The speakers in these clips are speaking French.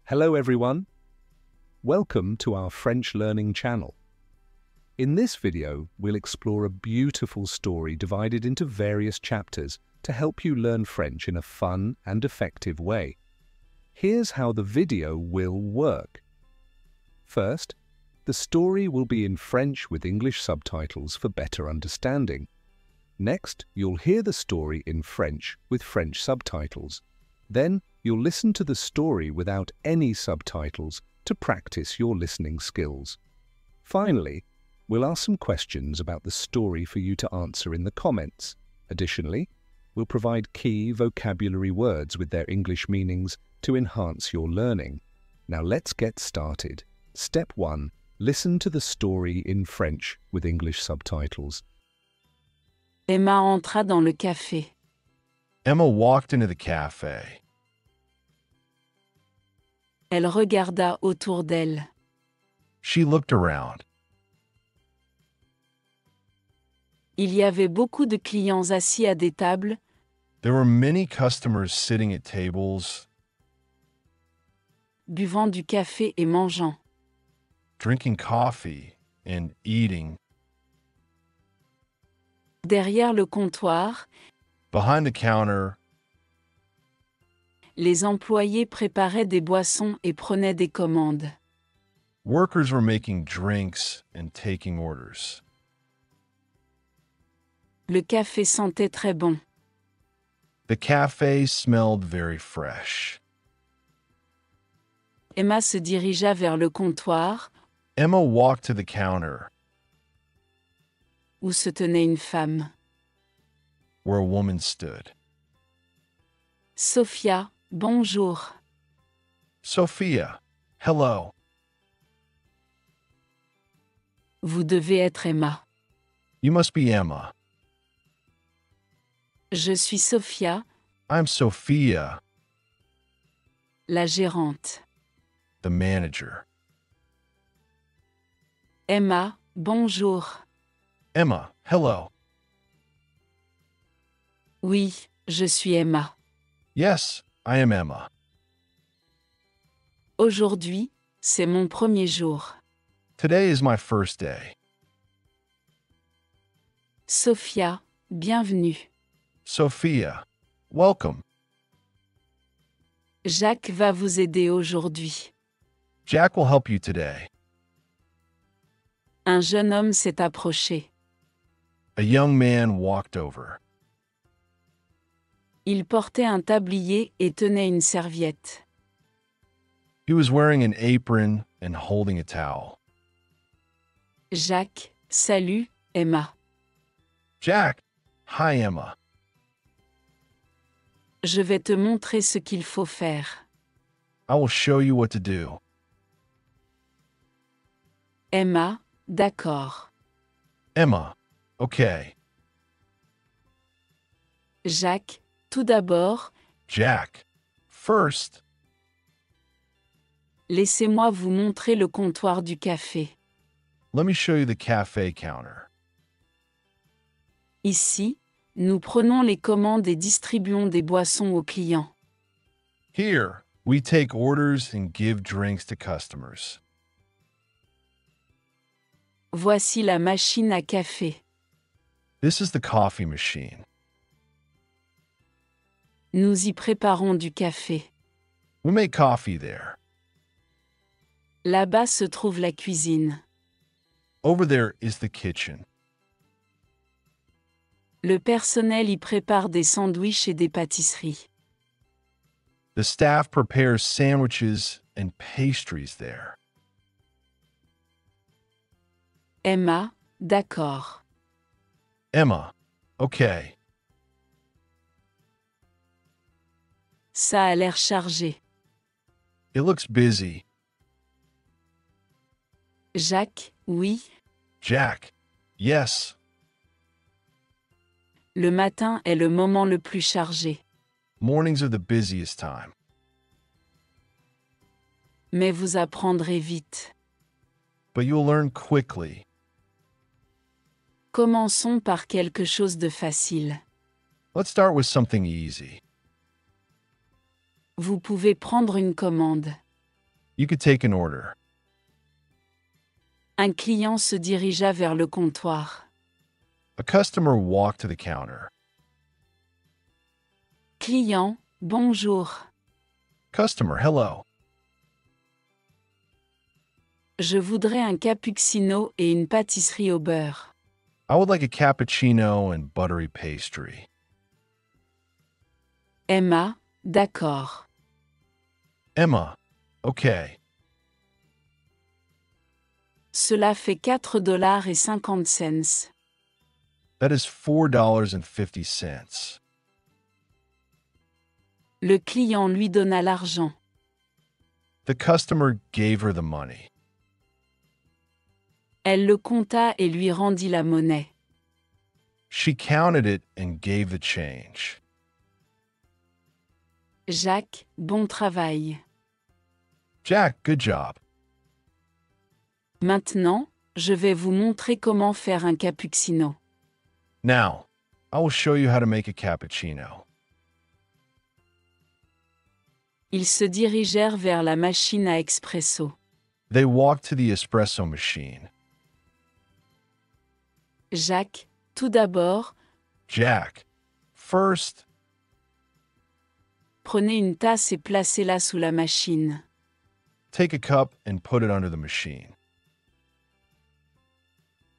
Hello everyone. Welcome to our French learning channel. In this video, we'll explore a beautiful story divided into various chapters to help you learn French in a fun and effective way. Here's how the video will work. First, the story will be in French with English subtitles for better understanding. Next, you'll hear the story in French with French subtitles. Then, you'll listen to the story without any subtitles to practice your listening skills. Finally, we'll ask some questions about the story for you to answer in the comments. Additionally, we'll provide key vocabulary words with their English meanings to enhance your learning. Now let's get started. Step 1. Listen to the story in French with English subtitles. Emma entra dans le café. Emma walked into the cafe. Elle regarda autour d'elle. She looked around. Il y avait beaucoup de clients assis à des tables, There were many customers sitting at tables, buvant du café et mangeant. drinking coffee and eating. Derrière le comptoir, Behind the counter, les employés préparaient des boissons et prenaient des commandes. workers were making drinks and taking orders. Le café sentait très bon. The cafe smelled very fresh. Emma se dirigea vers le comptoir, Emma walked to the counter où se tenait une femme. where a woman stood. Sophia, bonjour. Sophia, hello. Vous devez être Emma. You must be Emma. Je suis Sophia, I'm Sophia, la gérante. the manager. Emma, bonjour. Emma, hello. Oui, je suis Emma. Yes, I am Emma. Aujourd'hui, c'est mon premier jour. Today is my first day. Sophia, bienvenue. Sophia, welcome. Jacques va vous aider aujourd'hui. Jack will help you today. Un jeune homme s'est approché. A young man walked over. Il portait un tablier et tenait une serviette. He was wearing an apron and holding a towel. Jacques, salut, Emma. Jack, hi Emma. Je vais te montrer ce qu'il faut faire. I will show you what to do. Emma, d'accord. Emma, okay. Jacques, tout d'abord, Jack, first, laissez-moi vous montrer le comptoir du café. let me show you the cafe counter. Ici, nous prenons les commandes et distribuons des boissons aux clients. Here, we take orders and give drinks to customers. Voici la machine à café. This is the coffee machine. Nous y préparons du café. We make coffee there. Là-bas se trouve la cuisine. Over there is the kitchen. Le personnel y prépare des sandwichs et des pâtisseries. The staff prepares sandwiches and pastries there. Emma, d'accord. Emma, okay. Ça a l'air chargé. It looks busy. Jacques, oui. Jack, yes. Le matin est le moment le plus chargé. Mornings are the busiest time. Mais vous apprendrez vite. But you'll learn quickly. Commençons par quelque chose de facile. Let's start with something easy. Vous pouvez prendre une commande. You could take an order. Un client se dirigea vers le comptoir. A customer walked to the counter. Client, bonjour. Customer, hello. Je voudrais un cappuccino et une pâtisserie au beurre. I would like a cappuccino and buttery pastry. Emma, d'accord. Emma, okay. Cela fait $4.50. That is $4.50. Le client lui donna l'argent. The customer gave her the money. Elle le compta et lui rendit la monnaie. She counted it and gave the change. Jacques, bon travail. Jack, good job. Maintenant, je vais vous montrer comment faire un cappuccino. Now, I will show you how to make a cappuccino. Ils se dirigèrent vers la machine à expresso. They walked to the espresso machine. Jacques, tout d'abord, Jack, first, prenez une tasse et placez-la sous la machine. take a cup and put it under the machine.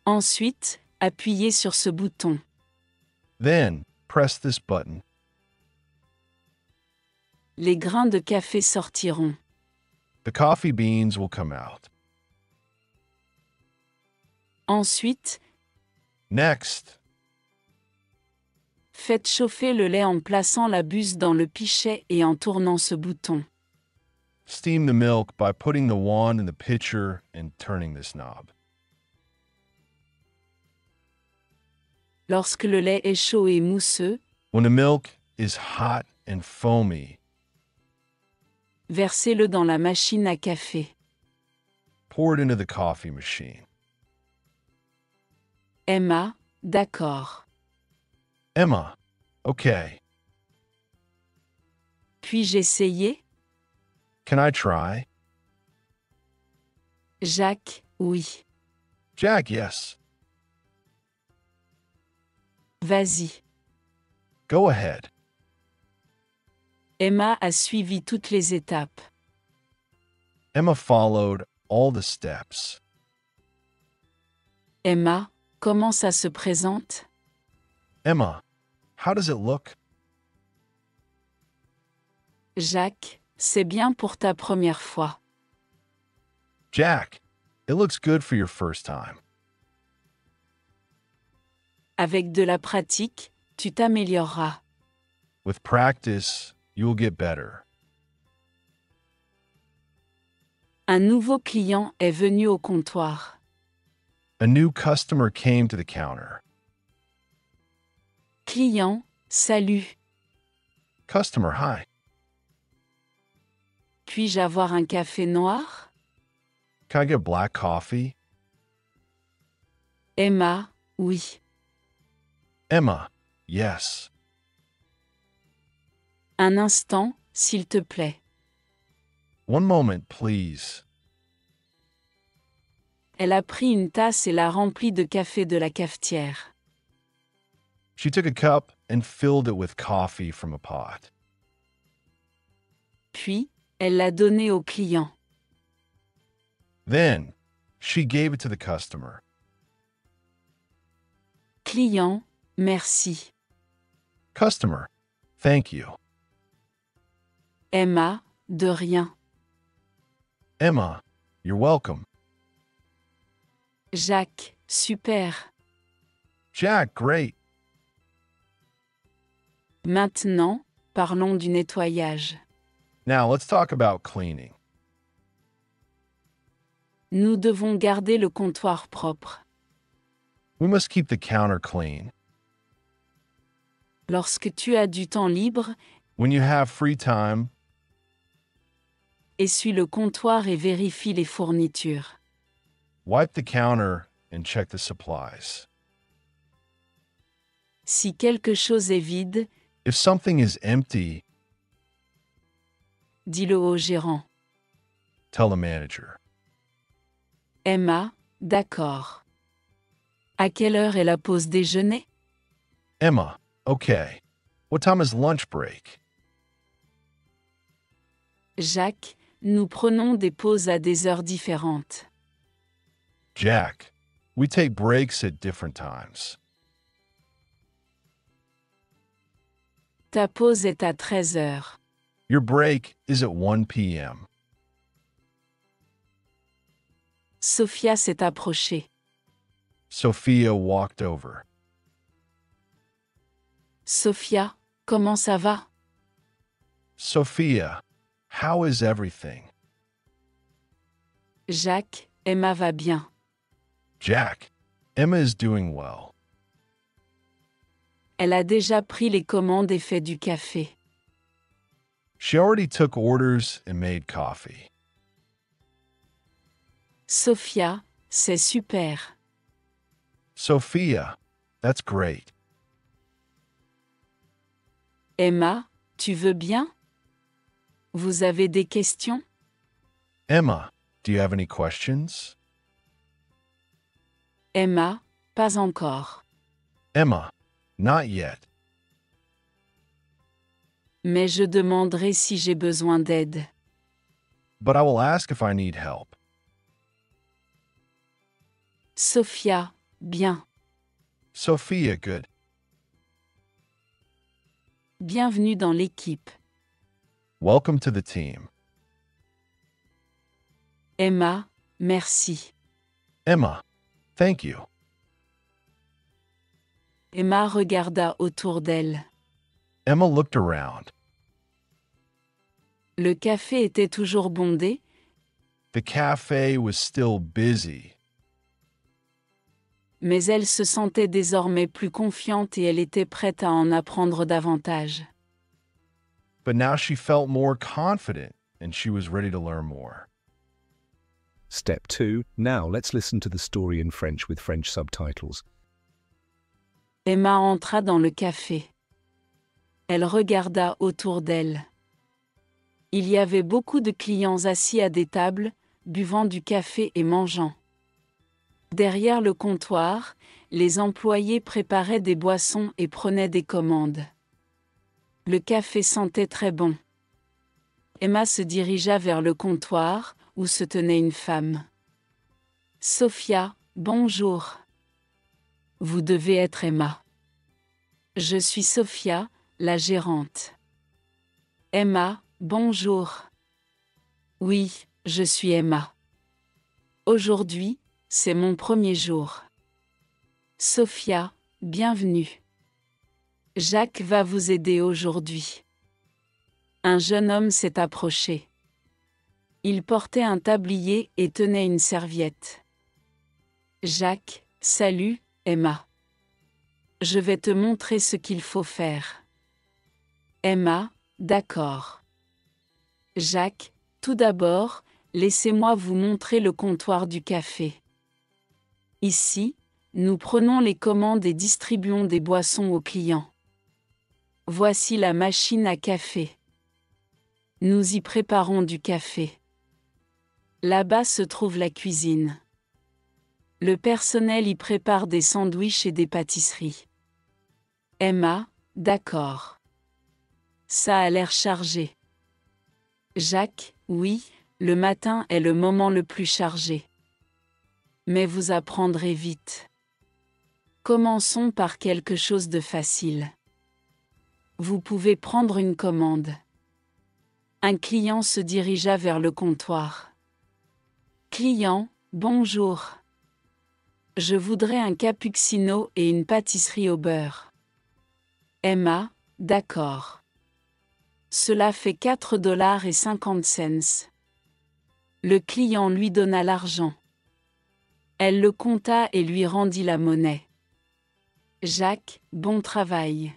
Ensuite, appuyez sur ce bouton. Then, press this button. Les grains de café sortiront. The coffee beans will come out. Ensuite, Next, faites chauffer le lait en plaçant la buse dans le pichet et en tournant ce bouton. steam the milk by putting the wand in the pitcher and turning this knob. Lorsque le lait est chaud et mousseux, When the milk is hot and foamy, versez-le dans la machine à café. pour it into the coffee machine. Emma, d'accord. Emma, okay. Puis-je essayer? Can I try? Jacques, oui. Jack, yes. Vas-y. Go ahead. Emma a suivi toutes les étapes. Emma followed all the steps. Emma, comment ça se présente? Emma, how does it look? Jacques, c'est bien pour ta première fois. Jack, it looks good for your first time. Avec de la pratique, tu t'amélioreras. With practice, you will get better. Un nouveau client est venu au comptoir. A new customer came to the counter. Client, salut. Customer, hi. Puis-je avoir un café noir? Can I get black coffee? Emma, oui. Emma, yes. Un instant, s'il te plaît. One moment, please. Elle a pris une tasse et l'a remplie de café de la cafetière. She took a cup and filled it with coffee from a pot. Puis, elle l'a donnée au client. Then, she gave it to the customer. Client, merci. Customer, thank you. Emma, de rien. Emma, you're welcome. Jacques, super. Jack, great. Maintenant, parlons du nettoyage. Now, let's talk about cleaning. Nous devons garder le comptoir propre. We must keep the counter clean. Lorsque tu as du temps libre, When you have free time, essuie le comptoir et vérifie les fournitures. wipe the counter and check the supplies. Si quelque chose est vide, If something is empty, dis-le au gérant. tell the manager. Emma, d'accord. À quelle heure est la pause déjeuner? Emma, okay. What time is lunch break? Jacques, nous prenons des pauses à des heures différentes. Jack, we take breaks at different times. Ta pause est à 13 heures. Your break is at 1 p.m. Sophia s'est approchée. Sophia walked over. Sophia, comment ça va? Sophia, how is everything? Jacques, Emma va bien. Jack, Emma is doing well. Elle a déjà pris les commandes et fait du café. She already took orders and made coffee. Sophia, c'est super. Sophia, that's great. Emma, tu veux bien? Vous avez des questions? Emma, do you have any questions? Emma, pas encore. Emma, not yet. Mais je demanderai si j'ai besoin d'aide. But I will ask if I need help. Sophia, bien. Sophia, good. Bienvenue dans l'équipe. Welcome to the team. Emma, merci. Emma, thank you. Emma regarda autour d'elle. Emma looked around. Le café était toujours bondé, The cafe was still busy, mais elle se sentait désormais plus confiante et elle était prête à en apprendre davantage. but now she felt more confident and she was ready to learn more. Step 2. Now let's listen to the story in French with French subtitles. Emma entra dans le café. Elle regarda autour d'elle. Il y avait beaucoup de clients assis à des tables, buvant du café et mangeant. Derrière le comptoir, les employés préparaient des boissons et prenaient des commandes. Le café sentait très bon. Emma se dirigea vers le comptoir, où se tenait une femme. « Sophia, bonjour. Vous devez être Emma. » « Je suis Sophia, la gérante. » « Emma, bonjour. » « Oui, je suis Emma. Aujourd'hui, c'est mon premier jour. » « Sophia, bienvenue. Jacques va vous aider aujourd'hui. » Un jeune homme s'est approché. Il portait un tablier et tenait une serviette. « Jacques, salut, Emma. Je vais te montrer ce qu'il faut faire. » Emma, d'accord. Jacques, tout d'abord, laissez-moi vous montrer le comptoir du café. Ici, nous prenons les commandes et distribuons des boissons aux clients. Voici la machine à café. Nous y préparons du café. Là-bas se trouve la cuisine. Le personnel y prépare des sandwichs et des pâtisseries. Emma, d'accord. Ça a l'air chargé. Jacques, oui, le matin est le moment le plus chargé. Mais vous apprendrez vite. Commençons par quelque chose de facile. Vous pouvez prendre une commande. Un client se dirigea vers le comptoir. Client, bonjour. Je voudrais un cappuccino et une pâtisserie au beurre. Emma, d'accord. Cela fait $4.50. Le client lui donna l'argent. Elle le compta et lui rendit la monnaie. Jacques, bon travail.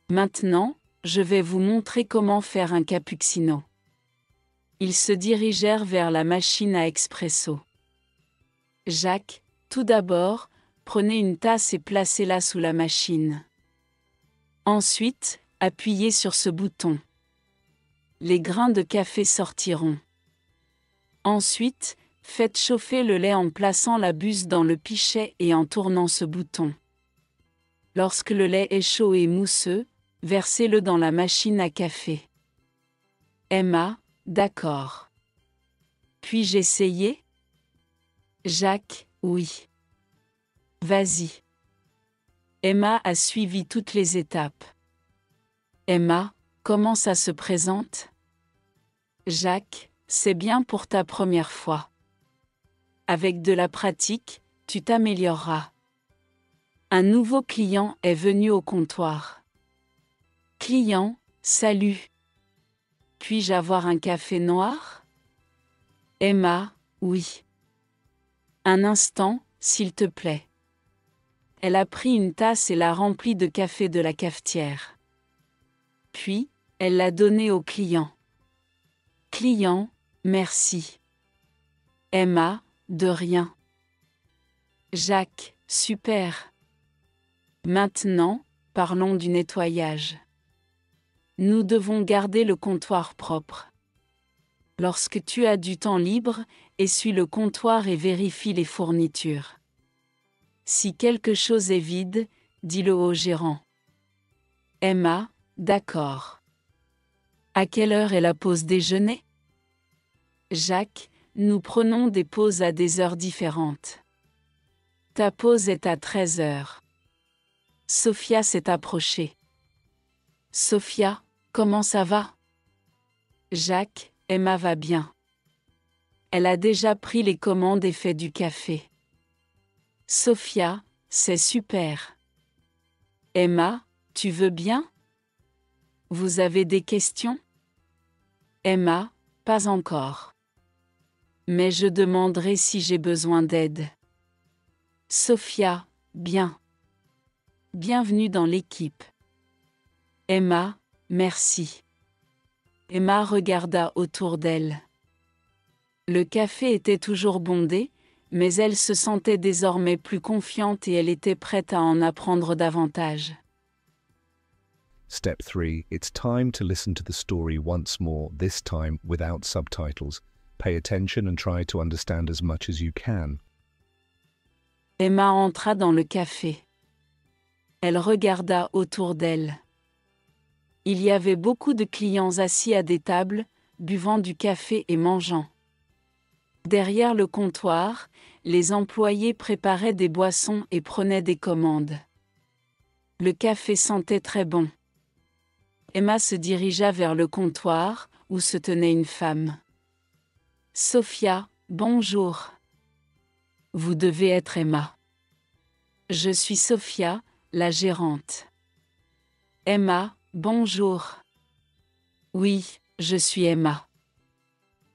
Maintenant, je vais vous montrer comment faire un cappuccino. Ils se dirigèrent vers la machine à expresso. Jacques, tout d'abord, prenez une tasse et placez-la sous la machine. Ensuite, appuyez sur ce bouton. Les grains de café sortiront. Ensuite, faites chauffer le lait en plaçant la buse dans le pichet et en tournant ce bouton. Lorsque le lait est chaud et mousseux, versez-le dans la machine à café. Emma, d'accord. Puis-je essayer? Jacques, oui. Vas-y. Emma a suivi toutes les étapes. Emma, comment ça se présente? Jacques, c'est bien pour ta première fois. Avec de la pratique, tu t'amélioreras. Un nouveau client est venu au comptoir. Client, salut. Puis-je avoir un café noir? Emma, oui. Un instant, s'il te plaît. Elle a pris une tasse et l'a remplie de café de la cafetière. Puis, elle l'a donné au client. Client, merci. Emma, de rien. Jacques, super. Maintenant, parlons du nettoyage. Nous devons garder le comptoir propre. Lorsque tu as du temps libre, essuie le comptoir et vérifie les fournitures. Si quelque chose est vide, dis-le au gérant. Emma, d'accord. À quelle heure est la pause déjeuner? Jacques, nous prenons des pauses à des heures différentes. Ta pause est à 13 heures. Sophia s'est approchée. Sophia, comment ça va? Jacques, Emma va bien. Elle a déjà pris les commandes et fait du café. Sophia, c'est super. Emma, tu veux bien? Vous avez des questions? Emma, pas encore. Mais je demanderai si j'ai besoin d'aide. Sophia, bien. Bienvenue dans l'équipe. Emma, merci. Emma regarda autour d'elle. Le café était toujours bondé, mais elle se sentait désormais plus confiante et elle était prête à en apprendre davantage. Step 3. It's time to listen to the story once more, this time without subtitles. Pay attention and try to understand as much as you can. Emma entra dans le café. Elle regarda autour d'elle. Il y avait beaucoup de clients assis à des tables, buvant du café et mangeant. Derrière le comptoir, les employés préparaient des boissons et prenaient des commandes. Le café sentait très bon. Emma se dirigea vers le comptoir, où se tenait une femme. Sophia, bonjour. Vous devez être Emma. Je suis Sophia, la gérante. Emma, bonjour. Oui, je suis Emma.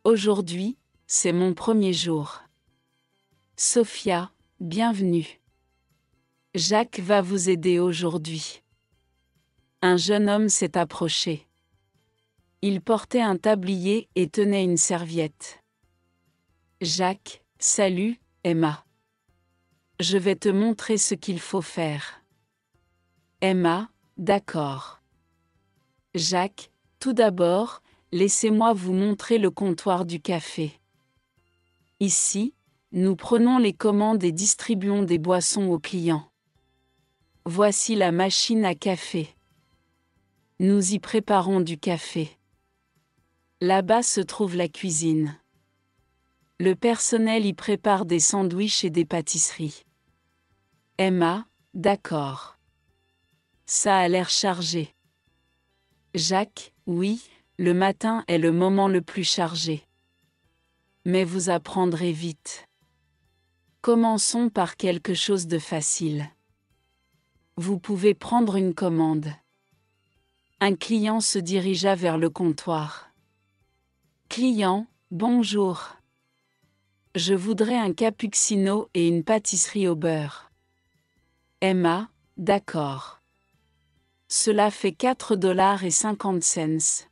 Aujourd'hui, c'est mon premier jour. Sophia, bienvenue. Jacques va vous aider aujourd'hui. Un jeune homme s'est approché. Il portait un tablier et tenait une serviette. Jacques, salut, Emma. Je vais te montrer ce qu'il faut faire. Emma, d'accord. Jacques, tout d'abord, laissez-moi vous montrer le comptoir du café. Ici, nous prenons les commandes et distribuons des boissons aux clients. Voici la machine à café. Nous y préparons du café. Là-bas se trouve la cuisine. Le personnel y prépare des sandwichs et des pâtisseries. Emma, d'accord. Ça a l'air chargé. Jacques, oui, le matin est le moment le plus chargé. Mais vous apprendrez vite. Commençons par quelque chose de facile. Vous pouvez prendre une commande. Un client se dirigea vers le comptoir. Client, bonjour. Je voudrais un cappuccino et une pâtisserie au beurre. Emma, d'accord. Cela fait 4,50 $.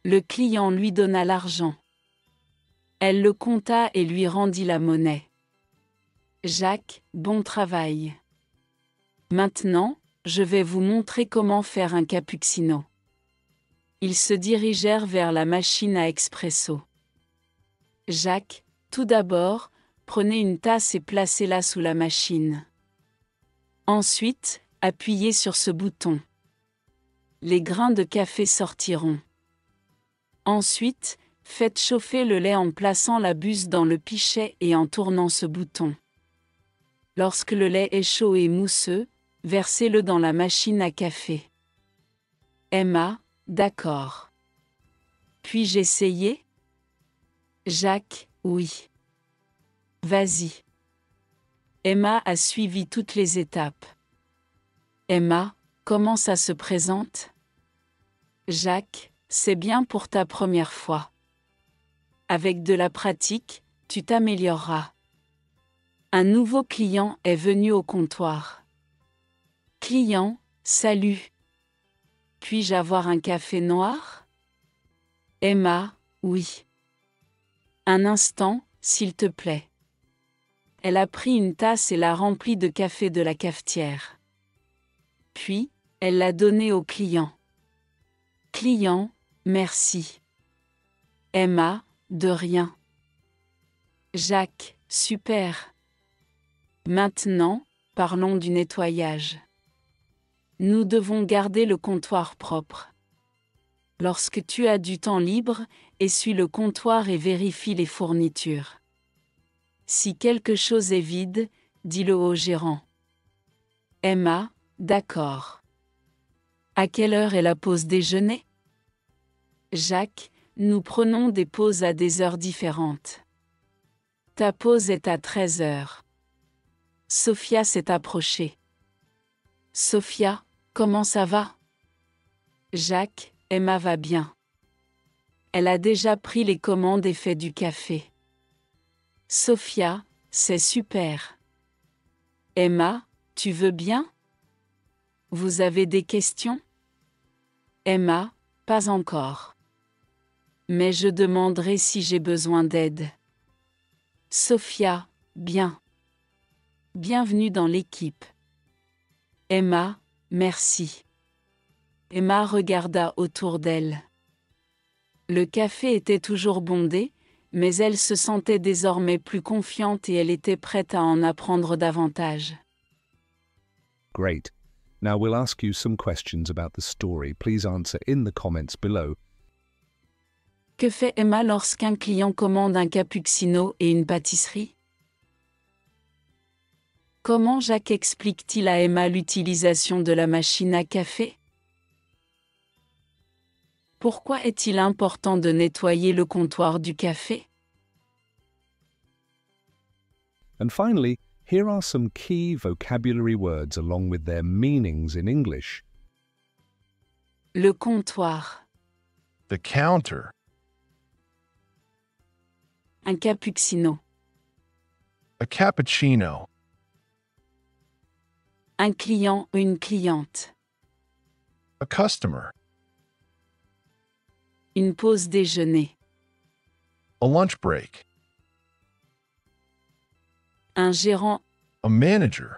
Le client lui donna l'argent. Elle le compta et lui rendit la monnaie. Jacques, bon travail. Maintenant, je vais vous montrer comment faire un cappuccino. Ils se dirigèrent vers la machine à expresso. Jacques, tout d'abord, prenez une tasse et placez-la sous la machine. Ensuite, appuyez sur ce bouton. Les grains de café sortiront. Ensuite, faites chauffer le lait en plaçant la buse dans le pichet et en tournant ce bouton. Lorsque le lait est chaud et mousseux, versez-le dans la machine à café. Emma, d'accord. Puis-je essayer? Jacques, oui. Vas-y. Emma a suivi toutes les étapes. Emma, comment ça se présente? Jacques, c'est bien pour ta première fois. Avec de la pratique, tu t'amélioreras. Un nouveau client est venu au comptoir. Client, salut. Puis-je avoir un café noir? Emma, oui. Un instant, s'il te plaît. Elle a pris une tasse et l'a remplie de café de la cafetière. Puis, elle l'a donné au client. Client, merci. Emma, de rien. Jacques, super. Maintenant, parlons du nettoyage. Nous devons garder le comptoir propre. Lorsque tu as du temps libre, essuie le comptoir et vérifie les fournitures. Si quelque chose est vide, dis-le au gérant. Emma, d'accord. À quelle heure est la pause déjeuner? Jacques, nous prenons des pauses à des heures différentes. Ta pause est à 13 heures. Sophia s'est approchée. Sophia, comment ça va? Jacques, Emma va bien. Elle a déjà pris les commandes et fait du café. Sophia, c'est super. Emma, tu veux bien? Vous avez des questions? Emma, pas encore. Mais je demanderai si j'ai besoin d'aide. Sophia, bien. Bienvenue dans l'équipe. Emma, merci. Emma regarda autour d'elle. Le café était toujours bondé, mais elle se sentait désormais plus confiante et elle était prête à en apprendre davantage. Great. Now we'll ask you some questions about the story. Please answer in the comments below. Que fait Emma lorsqu'un client commande un cappuccino et une pâtisserie? Comment Jacques explique-t-il à Emma l'utilisation de la machine à café? Pourquoi est-il important de nettoyer le comptoir du café? And finally, here are some key vocabulary words along with their meanings in English. Le comptoir. The counter. Un cappuccino. A cappuccino. Un client ou une cliente. A customer. Une pause déjeuner. A lunch break. Un gérant. A manager.